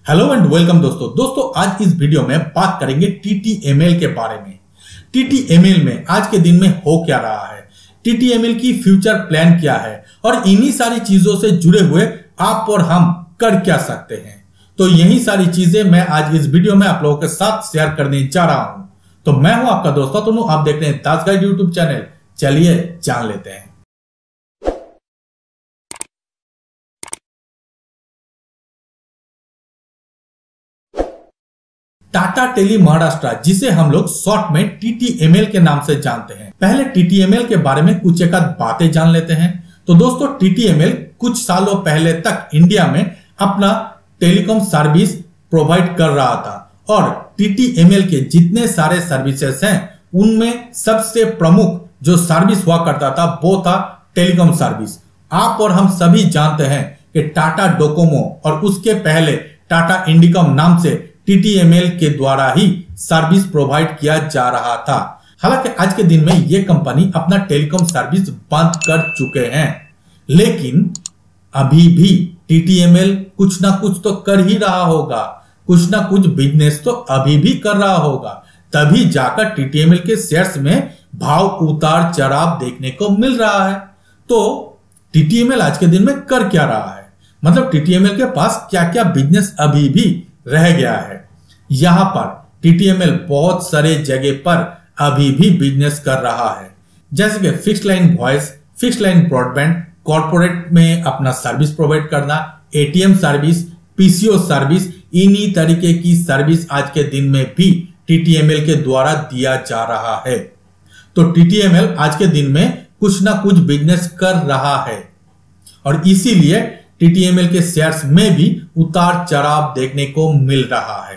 Hello and welcome दोस्तों आज इस वीडियो में बात करेंगे टीटीएमएल के बारे में। टीटीएमएल में आज के दिन में हो क्या रहा है, टीटीएमएल की फ्यूचर प्लान क्या है और इन्हीं सारी चीजों से जुड़े हुए आप और हम कर क्या सकते हैं। तो यही सारी चीजें मैं आज इस वीडियो में आप लोगों के साथ शेयर करने जा रहा हूं। तो मैं हूं आपका दोस्त तनु, आप देख रहे हैं दास गाइड यूट्यूब चैनल। चलिए जान लेते हैं। टाटा टेली महाराष्ट्र, जिसे हम लोग शॉर्ट में टीटीएमएल के नाम से जानते हैं। पहले टीटीएमएल के बारे में कुछ एक बातें जान लेते हैं। तो दोस्तों टीटीएमएल कुछ सालों पहले तक इंडिया में अपना टेलीकॉम सर्विस प्रोवाइड कर रहा था और टीटीएमएल के जितने सारे सर्विसेज हैं उनमें सबसे प्रमुख जो सर्विस हुआ करता था वो था टेलीकॉम सर्विस। आप और हम सभी जानते हैं कि टाटा डोकोमो और उसके पहले टाटा इंडिकॉम नाम से टीटीएमएल के द्वारा ही सर्विस प्रोवाइड किया जा रहा था। हालांकि आज के दिन में ये कंपनी अपना टेलीकॉम सर्विस बंद कर चुके हैं, लेकिन अभी भी टीटीएमएल कुछ ना कुछ तो कर ही रहा होगा, कुछ ना कुछ बिजनेस तो अभी भी कर रहा होगा, तभी जाकर टीटीएमएल के शेयर्स में भाव उतार चढ़ाव देखने को मिल रहा है। तो टीटीएमएल आज के दिन में कर क्या रहा है, मतलब टीटीएमएल के पास क्या क्या बिजनेस अभी भी रह गया है। यहां पर टीटीएमएल बहुत सारे जगह पर अभी भी बिजनेस कर रहा है, जैसे कि fix line voice, fix line broadband, corporate में अपना सर्विस प्रोवाइड करना, एटीएम सर्विस, पीसीओ सर्विस, इन्हीं तरीके की सर्विस आज के दिन में भी टीटीएमएल के द्वारा दिया जा रहा है। तो टीटीएमएल आज के दिन में कुछ ना कुछ बिजनेस कर रहा है और इसीलिए टीटीएमएल के शेयर्स में भी उतार चढ़ाव देखने को मिल रहा है।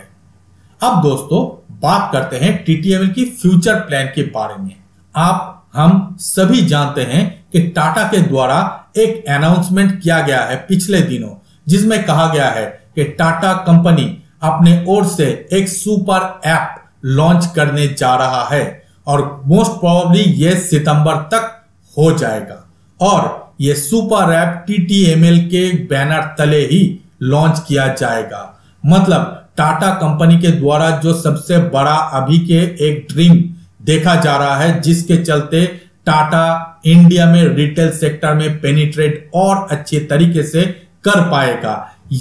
अब दोस्तों बात करते हैं टीटीएमएल की फ्यूचर प्लान के बारे में। आप हम सभी जानते हैं कि टाटा के द्वारा एक अनाउंसमेंट किया गया है पिछले दिनों, जिसमें कहा गया है कि टाटा कंपनी अपने ओर से एक सुपर ऐप लॉन्च करने जा रहा है और मोस्ट प्रोबेबली ये सितंबर तक हो जाएगा और ये सुपर ऐप टीटीएमएल के बैनर तले ही लॉन्च किया जाएगा। मतलब टाटा कंपनी के द्वारा जो सबसे बड़ा अभी के एक ड्रीम देखा जा रहा है, जिसके चलते टाटा इंडिया में रिटेल सेक्टर में पेनिट्रेट और अच्छे तरीके से कर पाएगा।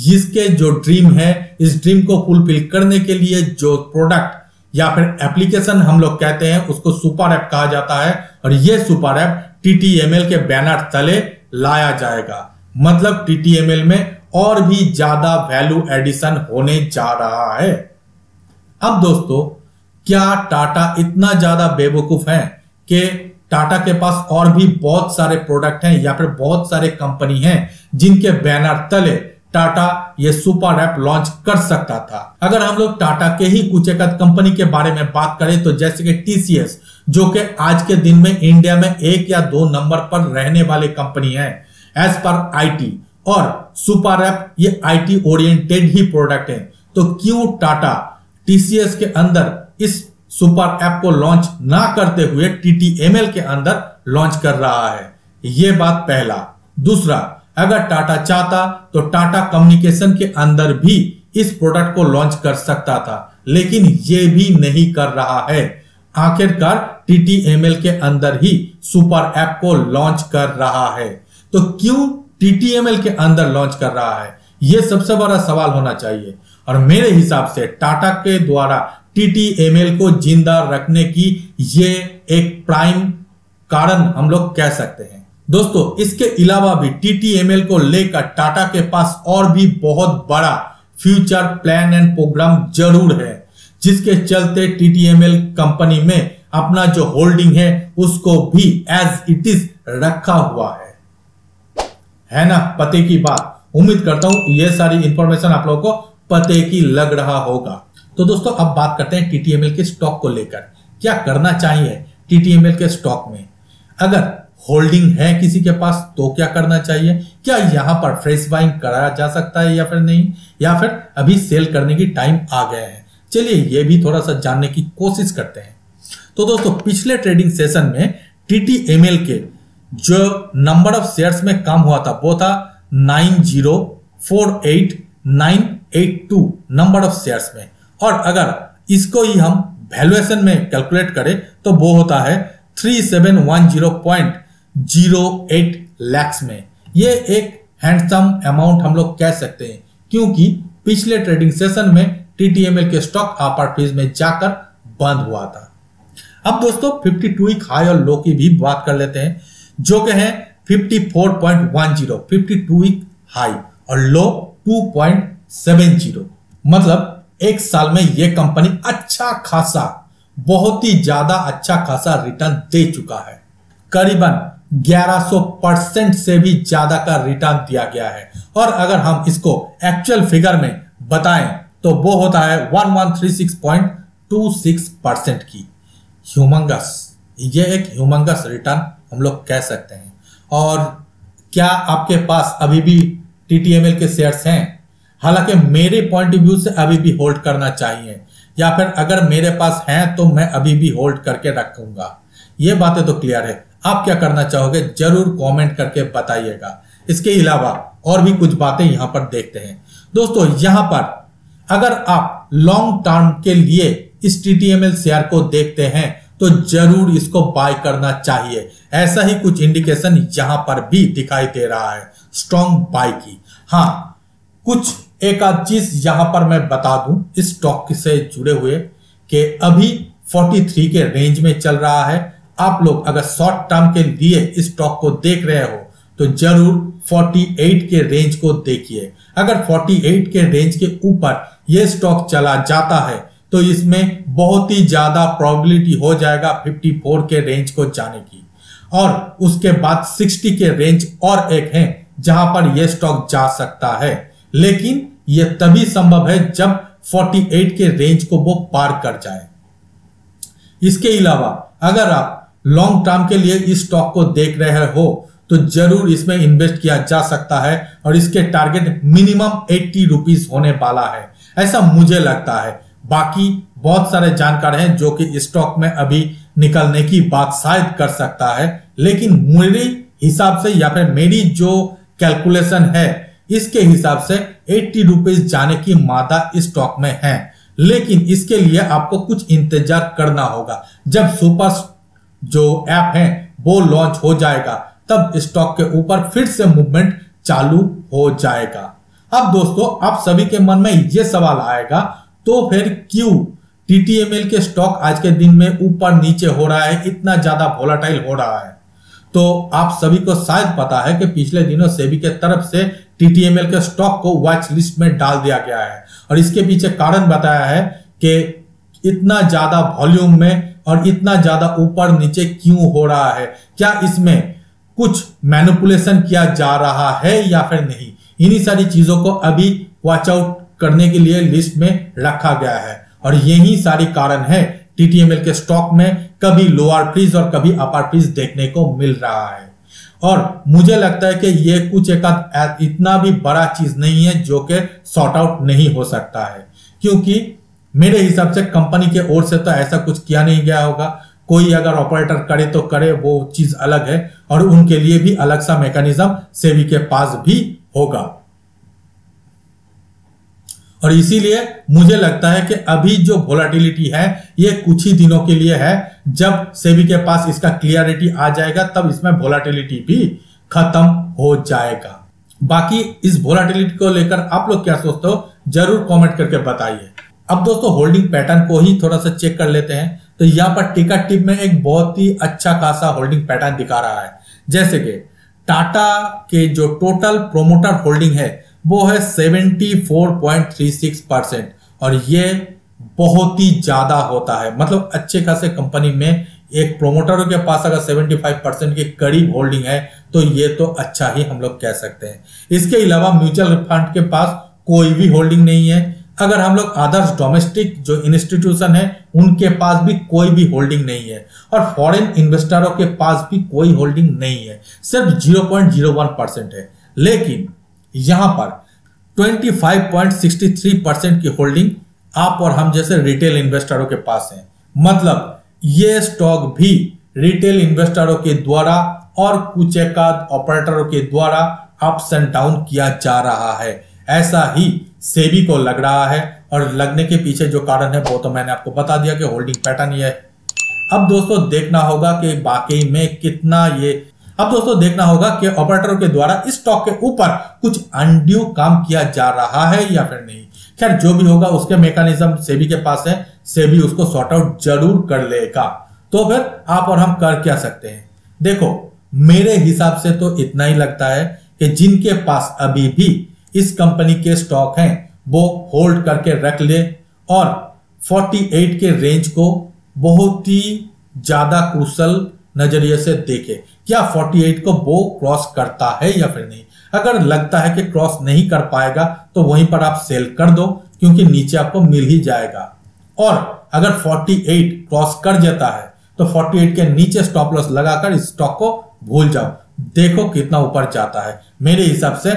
इसके जो ड्रीम है, इस ड्रीम को फुलफिल करने के लिए जो प्रोडक्ट या फिर एप्लीकेशन हम लोग कहते हैं उसको सुपर ऐप कहा जाता है और ये सुपर ऐप टीटीएमएल के बैनर तले लाया जाएगा। मतलब टीटीएमएल में और भी ज्यादा वैल्यू एडिशन होने जा रहा है। अब दोस्तों क्या टाटा इतना ज्यादा बेवकूफ है कि टाटा के पास और भी बहुत सारे प्रोडक्ट हैं या फिर बहुत सारे कंपनी हैं जिनके बैनर तले टाटा ये सुपर ऐप लॉन्च कर सकता था। अगर हम लोग टाटा के ही कुछ एक कंपनी के बारे में बात करें तो जैसे कि टीसीएस, जो कि आज के दिन में इंडिया में 1 या 2 नंबर पर रहने वाले कंपनी है एज पर आईटी, और सुपर ऐप ये आईटी ओरिएंटेड ही प्रोडक्ट है। तो क्यों टाटा टीसीएस के अंदर इस सुपर ऐप को लॉन्च ना करते हुए टीटीएमएल के अंदर लॉन्च कर रहा है, ये बात पहला। दूसरा, अगर टाटा चाहता तो टाटा कम्युनिकेशन के अंदर भी इस प्रोडक्ट को लॉन्च कर सकता था, लेकिन ये भी नहीं कर रहा है। आखिरकार टीटीएमएल के अंदर ही सुपर ऐप को लॉन्च कर रहा है। तो क्यों टीटीएमएल के अंदर लॉन्च कर रहा है, यह सबसे बड़ा सवाल होना चाहिए। और मेरे हिसाब से टाटा के द्वारा टीटीएमएल को जिंदा रखने की ये एक प्राइम कारण हम लोग कह सकते हैं। दोस्तों इसके अलावा भी टीटीएमएल को लेकर टाटा के पास और भी बहुत बड़ा फ्यूचर प्लान एंड प्रोग्राम जरूर है, जिसके चलते टीटीएमएल कंपनी में अपना जो होल्डिंग है उसको भी एज इट इज रखा हुआ है ना। पते की बात, उम्मीद करता हूं ये सारी इंफॉर्मेशन आप लोगों को पते की लग रहा होगा। तो दोस्तों अब बात करते हैं टीटीएमएल के स्टॉक को लेकर। क्या करना चाहिए टीटीएमएल के स्टॉक में? अगर होल्डिंग है किसी के पास तो क्या करना चाहिए? क्या यहां पर फ्रेश बाइंग कराया जा सकता है या फिर नहीं, या फिर अभी सेल करने की टाइम आ गया है? चलिए ये भी थोड़ा सा जानने की कोशिश करते हैं। तो दोस्तों पिछले ट्रेडिंग सेशन में टीटीएमएल के जो नंबर ऑफ शेयर्स में कम हुआ था वो था 9048 282 नंबर ऑफ शेयर्स में, और अगर इसको ही हम वैल्यूएशन में कैलकुलेट करें तो वो होता है 3710.08 लाख में। ये एक हैंडसम अमाउंट हम लोग कह सकते हैं, क्योंकि पिछले ट्रेडिंग सेशन में टीटीएमएल के स्टॉक अपर फ्रीज में जाकर बंद हुआ था। अब दोस्तों 52 वीक हाई और लो की भी बात कर लेते हैं, जो कि है 54.10, 52 वीक हाई और लो 2.70। मतलब एक साल में ये कंपनी अच्छा खासा, बहुत ही ज्यादा अच्छा खासा रिटर्न दे चुका है। करीबन 1100% से भी ज्यादा का रिटर्न दिया गया है, और अगर हम इसको एक्चुअल फिगर में बताएं तो वो होता है 1136.26% की। ह्यूमंगस, ये एक ह्यूमंगस रिटर्न हम लोग कह सकते हैं। और क्या आपके पास अभी भी टीटीएमएल के शेयर्स हैं? हालांकि मेरे पॉइंट ऑफ व्यू से अभी भी होल्ड करना चाहिए, या फिर अगर मेरे पास हैं तो मैं अभी भी होल्ड करके रखूंगा। ये बातें तो क्लियर है। आप क्या करना चाहोगे जरूर कमेंट करके बताइएगा। इसके अलावा और भी कुछ बातें यहां पर देखते हैं। दोस्तों यहां पर अगर आप लॉन्ग टर्म के लिए इस टीटीएमएल शेयर को देखते हैं तो जरूर इसको बाय करना चाहिए। ऐसा ही कुछ इंडिकेशन यहां पर भी दिखाई दे रहा है स्ट्रॉन्ग बाय की। हाँ, कुछ एक आध चीज यहां पर मैं बता दूं इस स्टॉक से जुड़े हुए कि अभी 43 के रेंज में चल रहा है। आप लोग अगर शॉर्ट टर्म के लिए इस स्टॉक को देख रहे हो तो जरूर 48 के रेंज को देखिए। अगर 48 के रेंज के ऊपर यह स्टॉक चला जाता है तो इसमें बहुत ही ज्यादा प्रोबेबिलिटी हो जाएगा 54 के रेंज को जाने की, और उसके बाद 60 के रेंज और एक है जहां पर यह स्टॉक जा सकता है। लेकिन यह तभी संभव है जब 48 के रेंज को वो पार कर जाए। इसके अलावा अगर आप लॉन्ग टर्म के लिए इस स्टॉक को देख रहे हो तो जरूर इसमें इन्वेस्ट किया जा सकता है, और इसके टारगेट मिनिमम 80 रुपीज होने वाला है, ऐसा मुझे लगता है। बाकी बहुत सारे जानकार हैं जो कि स्टॉक में अभी निकलने की बात शायद कर सकता है, लेकिन मेरे हिसाब से या फिर मेरी जो कैलकुलेशन है इसके हिसाब से 80 रुपीज जाने की मादा इस स्टॉक में है। लेकिन इसके लिए आपको कुछ इंतजार करना होगा। जब सुपर जो ऐप है वो लॉन्च हो जाएगा तब स्टॉक के ऊपर फिर से मूवमेंट चालू हो जाएगा। अब दोस्तों आप सभी के मन में ये सवाल आएगा, तो फिर क्यों टीटीएमएल के स्टॉक आज के दिन में ऊपर नीचे हो रहा है, इतना ज्यादा वोलेटाइल हो रहा है? तो आप सभी को शायद पता है कि पिछले दिनों सेबी के तरफ से टीटीएमएल के स्टॉक को वॉच लिस्ट में डाल दिया गया है, और इसके पीछे कारण बताया है कि इतना ज्यादा वॉल्यूम में और इतना ज्यादा ऊपर नीचे क्यों हो रहा है, क्या इसमें कुछ मैनिपुलेशन किया जा रहा है या फिर नहीं। इन्हीं सारी चीजों को अभी वॉच आउट करने के लिए लिस्ट में रखा गया है, और यही सारी कारण है टीटीएमएल के स्टॉक में कभी लोअर फ्रीज और कभी अपर फ्रीज देखने को मिल रहा है। और मुझे लगता है कि ये कुछ एक इतना भी बड़ा चीज नहीं है जो कि सॉर्ट आउट नहीं हो सकता है, क्योंकि मेरे हिसाब से कंपनी के ओर से तो ऐसा कुछ किया नहीं गया होगा। कोई अगर ऑपरेटर करे तो करे, वो चीज अलग है, और उनके लिए भी अलग सा मैकेनिज्म सेबी के पास भी होगा। और इसीलिए मुझे लगता है कि अभी जो वोलेटिलिटी है ये कुछ ही दिनों के लिए है। जब सेबी के पास इसका क्लियरिटी आ जाएगा तब इसमें वोलेटिलिटी भी खत्म हो जाएगा। बाकी इस वोलेटिलिटी को लेकर आप लोग क्या सोचते हो जरूर कमेंट करके बताइए। अब दोस्तों होल्डिंग पैटर्न को ही थोड़ा सा चेक कर लेते हैं। तो यहाँ पर टिकट टिप में एक बहुत ही अच्छा खासा होल्डिंग पैटर्न दिखा रहा है। जैसे कि टाटा के जो टोटल प्रोमोटर होल्डिंग है वो है 74.36%, और ये बहुत ही ज्यादा होता है। मतलब अच्छे खासे कंपनी में एक प्रोमोटरों के पास अगर 75% के करीब होल्डिंग है तो ये तो अच्छा ही हम लोग कह सकते हैं। इसके अलावा म्यूचुअल फंड के पास कोई भी होल्डिंग नहीं है। अगर हम लोग अदर्स डोमेस्टिक जो इंस्टीट्यूशन है उनके पास भी कोई भी होल्डिंग नहीं है, और फॉरेन इन्वेस्टरों के पास भी कोई होल्डिंग नहीं है, सिर्फ 0.01% है। लेकिन यहां पर 25.63% की होल्डिंग आप और हम जैसे रिटेल इन्वेस्टरों के पास है। मतलब ये स्टॉक भी रिटेल इन्वेस्टरों के द्वारा और कुछ एक ऑपरेटरों के द्वारा अप्स एंड डाउन किया जा रहा है। ऐसा ही सेबी को लग रहा है, और लगने के पीछे जो कारण है वो तो मैंने आपको बता दिया कि होल्डिंग पैटर्न ये है। अब दोस्तों देखना होगा कि वाकई में कितना ये अब दोस्तों देखना होगा कि ऑपरेटरों के द्वारा इस स्टॉक के ऊपर कुछ अनड्यू काम किया जा रहा है या फिर नहीं। खैर जो भी होगा उसके मैकेनिज्म सेबी के पास है, सेबी उसको सॉर्ट आउट जरूर कर लेगा। तो फिर आप और हम कर क्या सकते हैं? देखो मेरे हिसाब से तो इतना ही लगता है कि जिनके पास अभी भी इस कंपनी के स्टॉक हैं वो होल्ड करके रख ले और 48 के रेंज को बहुत ही ज्यादा क्रूशल नजरिए से देखे, क्या 48 को वो क्रॉस करता है या फिर नहीं। अगर लगता है कि क्रॉस नहीं कर पाएगा तो वहीं पर आप सेल कर दो, क्योंकि नीचे आपको मिल ही जाएगा। और अगर 48 क्रॉस कर जाता है तो 48 के नीचे स्टॉप लॉस लगाकर इस स्टॉक को भूल जाओ, देखो कितना ऊपर जाता है। मेरे हिसाब से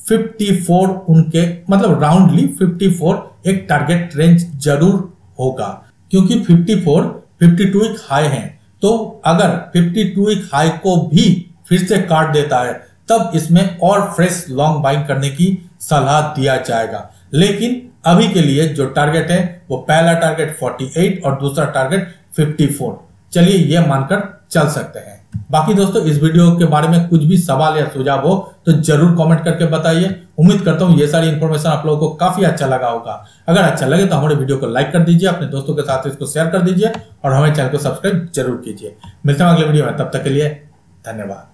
54 उनके मतलब राउंडली 54 एक टारगेट रेंज जरूर होगा, क्योंकि 54 52 एक हाई है। तो अगर 52 एक हाई को भी फिर से काट देता है तब इसमें और फ्रेश लॉन्ग बाइंग करने की सलाह दिया जाएगा। लेकिन अभी के लिए जो टारगेट है वो पहला टारगेट 48 और दूसरा टारगेट 54, चलिए ये मानकर चल सकते हैं। बाकी दोस्तों इस वीडियो के बारे में कुछ भी सवाल या सुझाव हो तो जरूर कमेंट करके बताइए। उम्मीद करता हूँ ये सारी इंफॉर्मेशन आप लोगों को काफी अच्छा लगा होगा। अगर अच्छा लगे तो हमारे वीडियो को लाइक कर दीजिए, अपने दोस्तों के साथ इसको शेयर कर दीजिए और हमारे चैनल को सब्सक्राइब जरूर कीजिए। मिलते हैं अगले वीडियो में, तब तक के लिए धन्यवाद।